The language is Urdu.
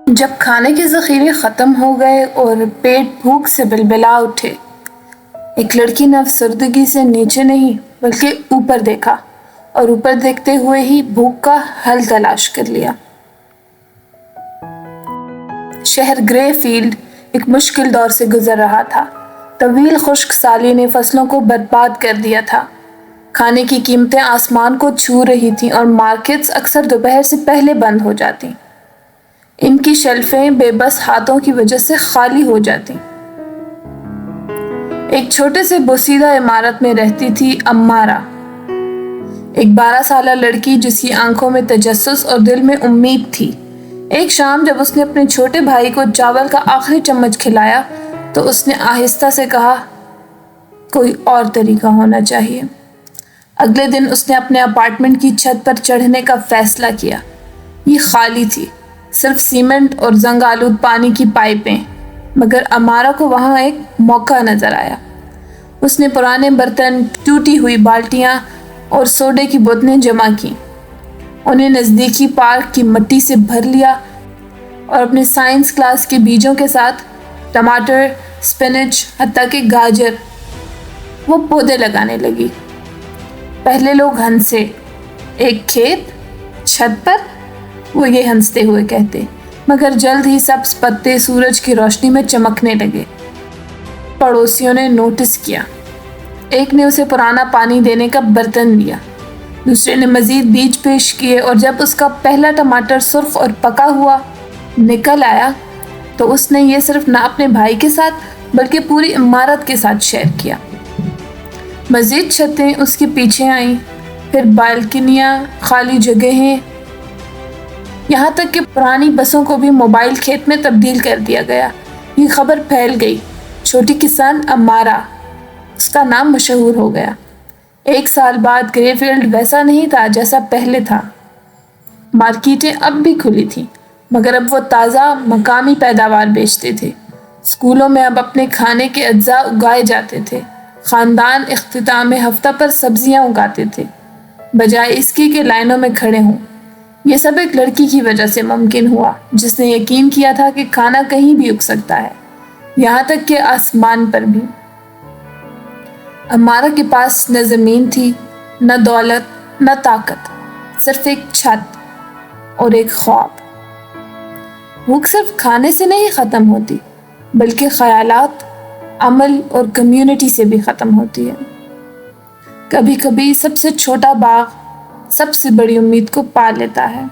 جب کھانے کے ذخیرے ختم ہو گئے اور پیٹ بھوک سے بلبلا اٹھے، ایک لڑکی نے افسردگی سے نیچے نہیں بلکہ اوپر دیکھا اور اوپر دیکھتے ہوئے ہی بھوک کا حل تلاش کر لیا۔ شہر گرے فیلڈ ایک مشکل دور سے گزر رہا تھا۔ طویل خشک سالی نے فصلوں کو برباد کر دیا تھا۔ کھانے کی قیمتیں آسمان کو چھو رہی تھیں اور مارکیٹس اکثر دوپہر سے پہلے بند ہو جاتی۔ ان کی شیلفیں بے بس ہاتھوں کی وجہ سے خالی ہو جاتی۔ ایک چھوٹے سے بوسیدہ عمارت میں رہتی تھی امارہ، ایک 12 سالہ لڑکی جس کی آنکھوں میں تجسس اور دل میں امید تھی۔ ایک شام جب اس نے اپنے چھوٹے بھائی کو چاول کا آخری چمچ کھلایا تو اس نے آہستہ سے کہا، کوئی اور طریقہ ہونا چاہیے۔ اگلے دن اس نے اپنے اپارٹمنٹ کی چھت پر چڑھنے کا فیصلہ کیا۔ یہ خالی تھی، صرف سیمنٹ اور زنگ آلود پانی کی پائپیں، مگر امارہ کو وہاں ایک موقع نظر آیا۔ اس نے پرانے برتن، ٹوٹی ہوئی بالٹیاں اور سوڈے کی بوتلیں جمع کی، انہیں نزدیکی پارک کی مٹی سے بھر لیا اور اپنے سائنس کلاس کے بیجوں کے ساتھ ٹماٹر، سپینچ، حتیٰ کہ گاجر، وہ پودے لگانے لگی۔ پہلے لوگ ہنسے، ایک کھیت، چھت پر، وہ یہ ہنستے ہوئے کہتے، مگر جلد ہی سبز پتے سورج کی روشنی میں چمکنے لگے۔ پڑوسیوں نے نوٹس کیا۔ ایک نے اسے پرانا پانی دینے کا برتن دیا، دوسرے نے مزید بیج پیش کیے، اور جب اس کا پہلا ٹماٹر سرخ اور پکا ہوا نکل آیا تو اس نے یہ صرف نہ اپنے بھائی کے ساتھ بلکہ پوری عمارت کے ساتھ شیئر کیا۔ مزید چھتیں اس کے پیچھے آئیں، پھر بالکنیاں، خالی جگہیں، یہاں تک کہ پرانی بسوں کو بھی موبائل کھیت میں تبدیل کر دیا گیا۔ یہ خبر پھیل گئی، چھوٹی کسان امارہ، اس کا نام مشہور ہو گیا۔ 1 سال بعد گرے فیلڈ ویسا نہیں تھا جیسا پہلے تھا۔ مارکیٹیں اب بھی کھلی تھیں، مگر اب وہ تازہ مقامی پیداوار بیچتے تھے۔ اسکولوں میں اب اپنے کھانے کے اجزاء اگائے جاتے تھے۔ خاندان اختتام ہفتہ پر سبزیاں اگاتے تھے، بجائے اس کی کہ لائنوں میں کھڑے ہوں۔ یہ سب ایک لڑکی کی وجہ سے ممکن ہوا، جس نے یقین کیا تھا کہ کھانا کہیں بھی اگ سکتا ہے، یہاں تک کہ آسمان پر بھی۔ امارہ کے پاس نہ زمین تھی، نہ دولت، نہ طاقت، صرف ایک چھت اور ایک خواب۔ بھوک صرف کھانے سے نہیں ختم ہوتی، بلکہ خیالات، عمل اور کمیونٹی سے بھی ختم ہوتی ہے۔ کبھی کبھی سب سے چھوٹا باغ سب سے بڑی امید کو پا لیتا ہے۔